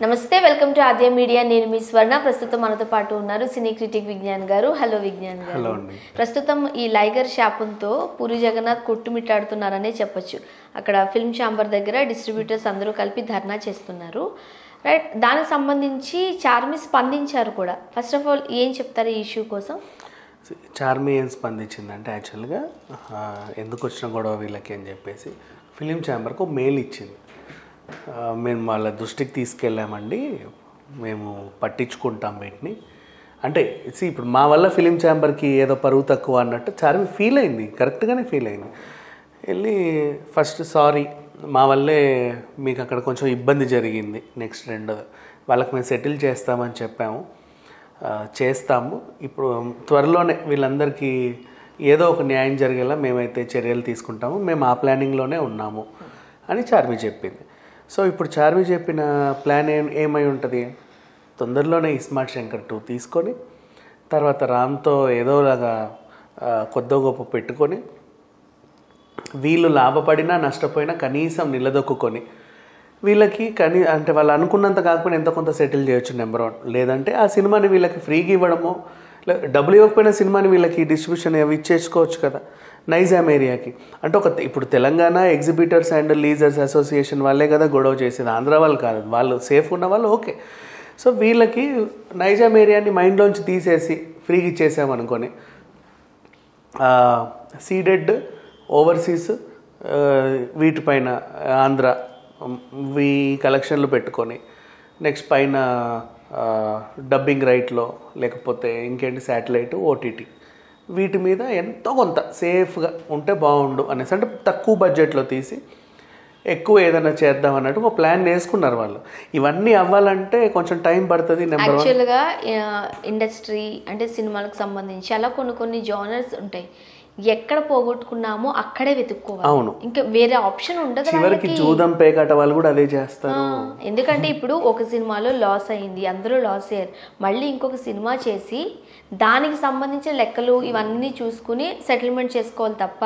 నమస్తే, welcome to Aadya media. నేను మీ స్వర్ణ. ప్రస్తుతం మనతో పాటు ఉన్నారు సినీ క్రిటిక్ విజ్ఞాన్ గారు. హలో విజ్ఞాన్ గారు. ప్రస్తుతం ఈ లైగర్ శాపంతో పూరి జగన్నాథ్ కొట్టుమిట్టాడుతున్నారనే చెప్పొచ్చు. అక్కడ ఫిల్మ్ ఛాంబర్ దగ్గర డిస్ట్రిబ్యూటర్స్ అందరూ కలిపి ధర్నా చేస్తున్నారు, రైట్? దానికి సంబంధించి చార్మి స్పందించారు కూడా. ఫస్ట్ ఆఫ్ ఆల్ ఏం చెప్తారు ఈ ఇష్యూ కోసం? చార్మి ఏం స్పందించిందంటే, యాక్చువల్గా ఎందుకు వచ్చిన గొడవ వీళ్ళకి అని చెప్పేసి ఫిలిం ఛాంబర్కు మెయిల్ ఇచ్చింది. మేము వాళ్ళ దృష్టికి తీసుకెళ్ళామండి, మేము పట్టించుకుంటాం వీటిని అంటే. ఇప్పుడు మా వల్ల ఫిలిం ఛాంబర్కి ఏదో పరువు తక్కువ అన్నట్టు చార్మి ఫీల్ అయింది, కరెక్ట్గానే ఫీల్ అయింది. వెళ్ళి ఫస్ట్ సారీ, మా వల్లే మీకు అక్కడ కొంచెం ఇబ్బంది జరిగింది, నెక్స్ట్ వాళ్ళకి మేము సెటిల్ చేస్తామని చెప్పాము, చేస్తాము. ఇప్పుడు త్వరలోనే వీళ్ళందరికీ ఏదో ఒక న్యాయం జరిగేలా మేమైతే చర్యలు తీసుకుంటాము, మేము ఆ ప్లానింగ్లోనే ఉన్నాము అని చార్మి చెప్పింది. సో ఇప్పుడు చార్మి చెప్పిన ప్లాన్ ఏమై ఉంటుంది, తొందరలోనే ఇస్మార్ట్ శంకర్ 2 తీసుకొని తర్వాత రామ్తో ఏదోలాగా కొద్ది గొప్ప పెట్టుకొని వీళ్ళు లాభపడినా నష్టపోయినా కనీసం నిలదొక్కుని వీళ్ళకి అంటే వాళ్ళు అనుకున్నంత కాకపోయినా ఎంతో కొంత సెటిల్ చేయొచ్చు, నెంబర్ 1. లేదంటే ఆ సినిమాని వీళ్ళకి ఫ్రీగా ఇవ్వడమో, డబ్బులు ఇవ్వకపోయినా సినిమాని వీళ్ళకి డిస్ట్రిబ్యూషన్ అవి ఇచ్చేసుకోవచ్చు కదా నైజాం ఏరియాకి. అంటే ఇప్పుడు తెలంగాణ ఎగ్జిబిటర్స్ అండ్ లీజర్స్ అసోసియేషన్ వాళ్ళే కదా గొడవ చేసేది, ఆంధ్ర వాళ్ళు కాదు. వాళ్ళు సేఫ్ ఉన్న వాళ్ళు ఓకే. సో వీళ్ళకి నైజాం ఏరియాని మైండ్లోంచి తీసేసి ఫ్రీగా ఇచ్చేసామనుకొని సీడెడ్ ఓవర్సీస్ వీటిపైన ఆంధ్ర కలెక్షన్లు పెట్టుకొని నెక్స్ట్ పైన డబ్బింగ్ రైట్లో లేకపోతే ఇంకేంటి శాటిలైట్ ఓటీటీ వీటి మీద ఎంతో కొంత సేఫ్గా ఉంటే బాగుండు అనేసి, అంటే తక్కువ బడ్జెట్లో తీసి ఎక్కువ ఏదైనా చేద్దాం అన్నట్టు ఒక ప్లాన్ వేసుకున్నారు వాళ్ళు. ఇవన్నీ అవ్వాలంటే కొంచెం టైం పడుతుంది. యాక్చువల్గా ఇండస్ట్రీ అంటే సినిమాలకు సంబంధించి అలా కొన్ని జానర్స్ ఉంటాయి, ఎక్కడ పోగొట్టుకున్నామో అక్కడే వెతుక్కోవాలి. అవును, ఇంకా వేరే ఆప్షన్ ఉండదు. చివరికి చూద్దాం పేకాట వాళ్ళు కూడా అదే చేస్తారు. ఎందుకంటే ఇప్పుడు ఒక సినిమాలో లాస్ అయింది, అందరూ లాస్ అయ్యారు, మళ్ళీ ఇంకొక సినిమా చేసి దానికి సంబంధించిన లెక్కలు ఇవన్నీ చూసుకుని సెటిల్మెంట్ చేసుకోవాలి తప్ప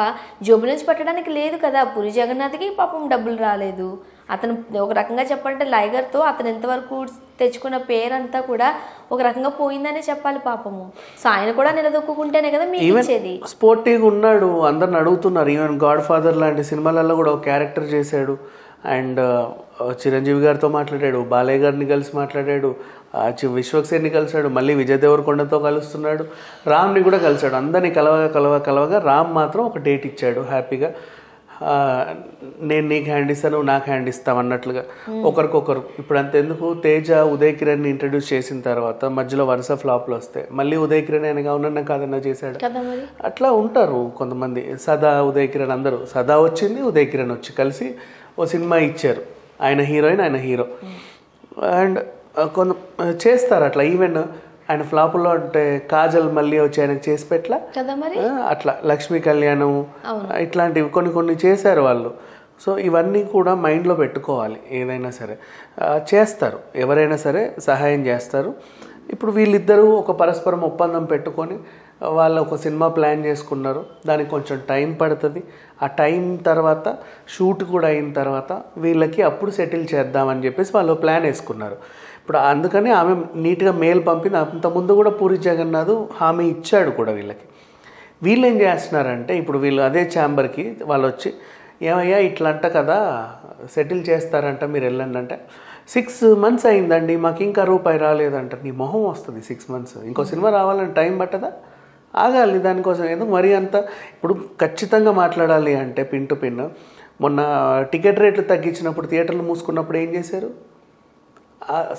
జోబు నుంచి పెట్టడానికి లేదు కదా. పూరి జగన్నాథ్కి పాపం డబ్బులు రాలేదు. అతను ఒక రకంగా చెప్పాలంటే లైగర్తో అతను ఎంతవరకు తెచ్చుకున్న పేరంతా కూడా ఒక రకంగా పోయిందనే చెప్పాలి పాపము. సో ఆయన కూడా నిలదొక్కుంటేనే కదా మీకు ఇచ్చేది. స్పోర్టివ్గా ఉన్నాడు, అందరిని అడుగుతున్నారు. ఈవెన్ గాడ్ ఫాదర్ లాంటి సినిమాలలో కూడా ఒక క్యారెక్టర్ చేశాడు. అండ్ చిరంజీవి గారితో మాట్లాడాడు, బాలయ్య గారిని కలిసి మాట్లాడాడు, విశ్వక్సేన్ని కలిశాడు, మళ్ళీ విజయ్ దేవరకొండతో కలుస్తున్నాడు, రామ్ని కూడా కలిశాడు. అందరినీ కలవగా రామ్ మాత్రం ఒక డేట్ ఇచ్చాడు హ్యాపీగా. నేను నీకు హ్యాండ్ ఇస్తాను, నాకు హ్యాండ్ ఇస్తాం అన్నట్లుగా ఒకరికొకరు. ఇప్పుడు అంతెందుకు, తేజ ఉదయ్ కిరణ్ని ఇంట్రడ్యూస్ చేసిన తర్వాత మధ్యలో వరుస ఫ్లాప్లు వస్తాయి, మళ్ళీ ఉదయ్ కిరణ్ ఆయనగా ఉన్న కాదన్నా చేశాడు. అట్లా ఉంటారు కొంతమంది. సదా ఉదయ్ కిరణ్ అందరూ, సదా వచ్చింది, ఉదయ్ కిరణ్ వచ్చి కలిసి ఓ సినిమా ఇచ్చారు, ఆయన హీరోయిన్ ఆయన హీరో. అండ్ కొంత చేస్తారు అట్లా. ఈవెన్ ఆయన ఫ్లాపుల్లో అంటే కాజల్ మళ్ళీ వచ్చి ఆయనకు చేసి పెట్టలా అట్లా, లక్ష్మీ కళ్యాణం ఇట్లాంటివి కొన్ని చేశారు వాళ్ళు. సో ఇవన్నీ కూడా మైండ్లో పెట్టుకోవాలి. ఏదైనా సరే చేస్తారు, ఎవరైనా సరే సహాయం చేస్తారు. ఇప్పుడు వీళ్ళిద్దరూ ఒక పరస్పరం ఒప్పందం పెట్టుకొని వాళ్ళు ఒక సినిమా ప్లాన్ చేసుకున్నారు. దానికి కొంచెం టైం పడుతుంది. ఆ టైం తర్వాత షూట్ కూడా అయిన తర్వాత వీళ్ళకి అప్పుడు సెటిల్ చేద్దామని చెప్పేసి వాళ్ళు ప్లాన్ వేసుకున్నారు. ఇప్పుడు అందుకని ఆమె నీట్గా మెయిల్ పంపింది. అంతకుముందు కూడా పూరి జగన్నాథ్ హామీ ఇచ్చాడు కూడా వీళ్ళకి. వీళ్ళు ఏం చేస్తున్నారంటే, ఇప్పుడు వీళ్ళు అదే ఛాంబర్కి వాళ్ళు వచ్చి, ఏమయ్యా ఇట్లా అంట కదా, సెటిల్ చేస్తారంట, మీరు వెళ్ళండి అంటే, 6 months అయిందండి, మాకు ఇంకా రూపాయి రాలేదంట. నీ మొహం వస్తుంది 6 months, ఇంకో సినిమా రావాలని టైం పట్టదా? ఆగాలి దానికోసం. ఎందుకు మరీ అంత ఇప్పుడు ఖచ్చితంగా మాట్లాడాలి అంటే పిన్ టు పిన్. మొన్న టికెట్ రేట్లు తగ్గించినప్పుడు థియేటర్లు మూసుకున్నప్పుడు ఏం చేశారు?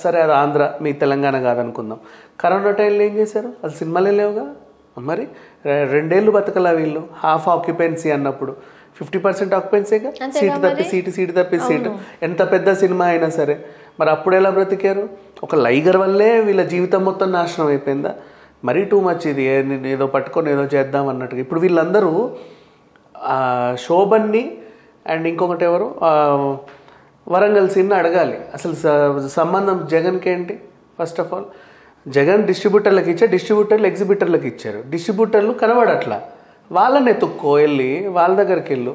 సరే అది ఆంధ్ర, మీ తెలంగాణ కాదనుకుందాం. కరోనా టైంలో ఏం చేశారు? అది సినిమాలే లేవుగా. మరి 2 ఏళ్ళు బతకలా వీళ్ళు. హాఫ్ ఆక్యుపెన్సీ అన్నప్పుడు 50% ఆక్యుపెన్సీగా, సీటు తప్పి సీటు తప్పి సీటు, ఎంత పెద్ద సినిమా అయినా సరే. మరి అప్పుడు ఎలా బ్రతికారు? ఒక లైగర్ వల్లే వీళ్ళ జీవితం మొత్తం నాశనం అయిపోయిందా? మరీ టూ మచ్ ఇది. ఏదో పట్టుకొని ఏదో చేద్దాం అన్నట్టుగా. ఇప్పుడు వీళ్ళందరూ శోభన్ని అండ్ ఇంకొకటి ఎవరు వరంగల్ సీన్ని అడగాలి. అసలు సంబంధం జగన్కి ఏంటి? ఫస్ట్ ఆఫ్ ఆల్ జగన్ డిస్ట్రిబ్యూటర్లకు ఇచ్చారు, డిస్ట్రిబ్యూటర్లు ఎగ్జిబిటర్లకు ఇచ్చారు. డిస్ట్రిబ్యూటర్లు కనబడట్లా, వాళ్ళని ఎత్తుక్కో, వెళ్ళి వాళ్ళ దగ్గరికి వెళ్ళు.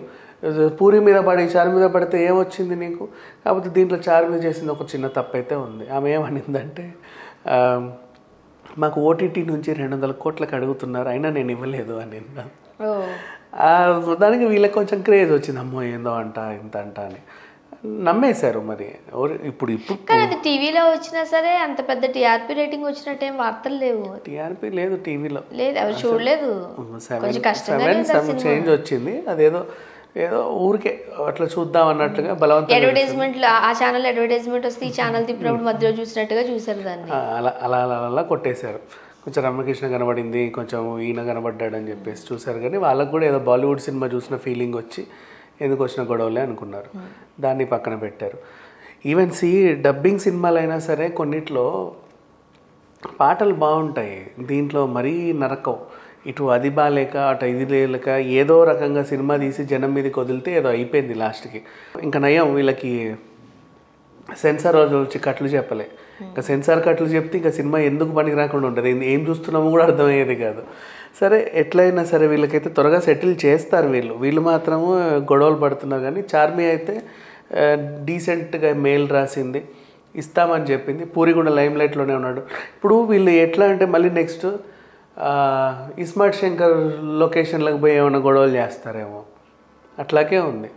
పూరి మీద పడి చారు మీద పడితే ఏమొచ్చింది నీకు? కాకపోతే దీంట్లో చారు మీద చేసింది ఒక చిన్న తప్పు అయితే ఉంది. ఆమె ఏమనిందంటే మాకు ఓటీటీ నుంచి 200 కోట్లకు అడుగుతున్నారు, అయినా నేను ఇవ్వలేదు అని. దానికి వీళ్ళకి కొంచెం క్రేజ్ వచ్చింది, అమ్మో ఏందో అంట ఇంత అంట అని నమ్మేశారు. మరి ఇప్పుడు కానీ అది టీవీలో వచ్చినా సరే అంత పెద్ద టీఆర్పీ రేటింగ్ వచ్చినట్టు ఏం వార్తలు లేవు. టీఆర్పీ లేదు టీవీలో, లేదు ఎవరు చూడలేదు. 7 చేంజ్ వచ్చింది, అదేదో ఏదో ఊరికే అట్లా చూద్దాం అన్నట్టుగా బలవంతంగా అడ్వర్టైజ్మెంట్, ఆ ఛానల్ అడ్వర్టైజ్మెంట్ వస్తే ఈ ఛానల్ తిప్పినప్పుడు మధ్యలో చూసినట్టుగా చూసారు దాన్ని. అలా అలా అలా అలా కొట్టేశారు. కొంచెం రమ్యకృష్ణ కనబడింది, కొంచెం ఈయన కనబడ్డాడని చెప్పేసి చూశారు. కానీ వాళ్ళకు కూడా ఏదో బాలీవుడ్ సినిమా చూసిన ఫీలింగ్ వచ్చి ఎందుకు వచ్చిన గొడవలే అనుకున్నారు, దాన్ని పక్కన పెట్టారు. ఈవెన్ డబ్బింగ్ సినిమాలు అయినా సరే కొన్నిట్లో పాటలు బాగుంటాయి, దీంట్లో మరీ నరకం. ఇటు అది బాగాలేక అటు ఇది లేక ఏదో రకంగా సినిమా తీసి జనం మీదకి వదిలితే ఏదో అయిపోయింది లాస్ట్కి. ఇంకా నయం వీళ్ళకి సెన్సార్ రోజు వచ్చి కట్లు చెప్పలే, ఇంకా సెన్సార్ కట్లు చెప్తే ఇంకా సినిమా ఎందుకు పనికి రాకుండా ఉంటుంది, ఏం చూస్తున్నామో కూడా అర్థమయ్యేది కాదు. సరే ఎట్లయినా సరే వీళ్ళకైతే త్వరగా సెటిల్ చేస్తారు. వీళ్ళు మాత్రము గొడవలు పడుతున్నారు. కానీ చార్మి అయితే డీసెంట్గా మెయిల్ రాసింది, ఇస్తామని చెప్పింది. పూరి కూడా లైమ్ లైట్లోనే ఉన్నాడు. ఇప్పుడు వీళ్ళు ఎట్లా అంటే మళ్ళీ నెక్స్ట్ ఇస్మార్ట్ శంకర్ లొకేషన్లకు పోయి ఏమైనా గొడవలు చేస్తారేమో అట్లాగే ఉంది.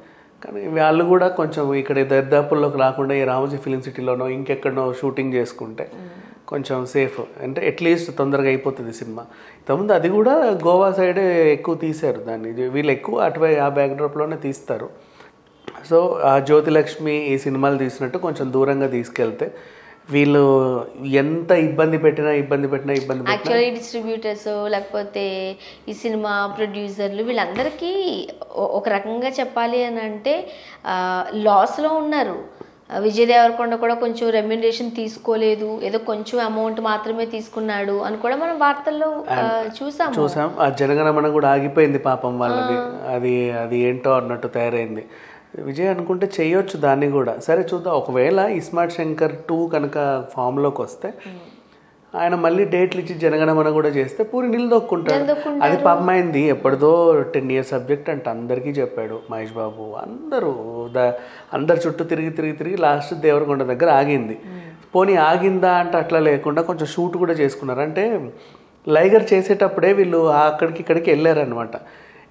కానీ వాళ్ళు కూడా కొంచెం ఇక్కడ దర్దాపుల్లోకి రాకుండా ఈ రామోజీ ఫిలిం సిటీలోనో ఇంకెక్కడనో షూటింగ్ చేసుకుంటే కొంచెం సేఫ్, అంటే అట్లీస్ట్ తొందరగా అయిపోతుంది సినిమా. ఇంతకుముందు అది కూడా గోవా సైడే ఎక్కువ తీశారు దాన్ని, వీళ్ళు ఎక్కువ అటువైపు ఆ బ్యాక్డ్రాప్లోనే తీస్తారు. సో ఆ జ్యోతిలక్ష్మి ఈ సినిమాలు తీసినట్టు కొంచెం దూరంగా తీసుకెళ్తే వీళ్ళు ఎంత ఇబ్బంది పెట్టినా యాక్చువల్లీ డిస్ట్రిబ్యూటర్స్ లేకపోతే ఈ సినిమా ప్రొడ్యూసర్లు వీళ్ళందరికీ ఒక రకంగా చెప్పాలి అని అంటే లాస్లో ఉన్నారు. విజయ్ దేవరకొండ కూడా కొంచెం రెమ్యునరేషన్ తీసుకోలేదు, ఏదో కొంచెం అమౌంట్ మాత్రమే తీసుకున్నాడు అని కూడా మనం వార్తల్లో చూసాం. ఆ జనగణమన కూడా ఆగిపోయింది పాపం వాళ్ళది, అది ఏంటో అన్నట్టు తయారైంది. విజయ్ అనుకుంటే చేయొచ్చు దాన్ని కూడా. సరే చూద్దాం, ఒకవేళ ఇస్మార్ట్ శంకర్ 2 కనుక ఫామ్లోకి వస్తే ఆయన మళ్ళీ డేట్లు ఇచ్చి జనగణమన కూడా చేస్తే పూరి నిలదొక్కుంటాడు. అది పాపమైంది ఎప్పటిదో 10 years సబ్జెక్ట్ అంటే అందరికీ చెప్పాడు మహేష్ బాబు. అందరు చుట్టూ తిరిగి లాస్ట్ దేవరకొండ దగ్గర ఆగింది. పోనీ ఆగిందా అంటే అట్లా లేకుండా కొంచెం షూట్ కూడా చేసుకున్నారు. అంటే లైగర్ చేసేటప్పుడే వీళ్ళు అక్కడికి ఇక్కడికి వెళ్ళారనమాట.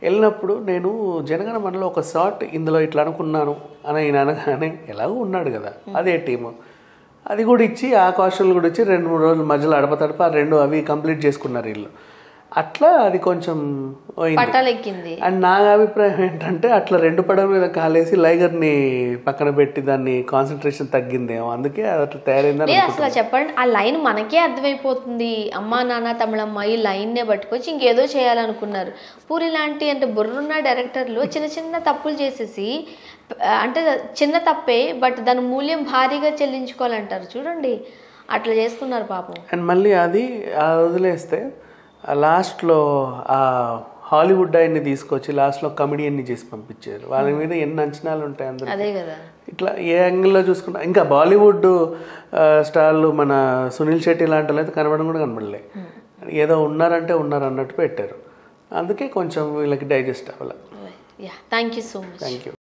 వెళ్ళినప్పుడు నేను జనగణమనలో ఒక షాట్ ఇందులో ఇట్లా అనుకున్నాను అని ఆయన అనగానే ఎలాగో ఉన్నాడు కదా అదే టీము, అది కూడా ఇచ్చి ఆ కాస్ట్యూమ్లు కూడా ఇచ్చి 2-3 రోజుల మధ్యలో అడపతడప 2 అవి కంప్లీట్ చేసుకున్నారు వీళ్ళు. అట్లా అది కొంచెం పట్టాలెక్కింది. అండ్ నా అభిప్రాయం ఏంటంటే అట్లా 2 పడవ మీద కాలేసి లైగర్ని పక్కన పెట్టి దాన్ని కాన్సన్ట్రేషన్ తగ్గిందేమో, అందుకే అట్లా తయారైందని. అసలు చెప్పండి, ఆ లైన్ మనకే అర్థమైపోతుంది. అమ్మా నాన్న తమిళమ్మ ఈ లైన్నే పట్టుకొచ్చి ఇంకేదో చేయాలనుకున్నారు. పూరి లాంటి అంటే బుర్రున్న డైరెక్టర్లు చిన్న తప్పులు చేసేసి, అంటే చిన్న తప్పే బట్ దాని మూల్యం భారీగా చెల్లించుకోవాలంటారు చూడండి, అట్లా చేసుకున్నారు పాపం. అండ్ మళ్ళీ అది వదిలేస్తే లాస్ట్లో ఆ హాలీవుడ్ ఆయన్ని తీసుకొచ్చి లాస్ట్లో కమెడియన్ని చేసి పంపించారు. వాళ్ళ మీద ఎన్ని అంచనాలు ఉంటాయి అందరూ. అదే కదా, ఇట్లా ఏ యాంగిల్లో చూసుకున్నా ఇంకా బాలీవుడ్ స్టార్లు మన సునీల్ శెట్టి లాంటి వాళ్ళు అయితే కనబడడం కూడా కనబడలే, ఏదో ఉన్నారంటే ఉన్నారు అన్నట్టు పెట్టారు. అందుకే కొంచెం వీళ్ళకి డైజెస్ట్ అవ్వాలి. Thank you so much. Thank you.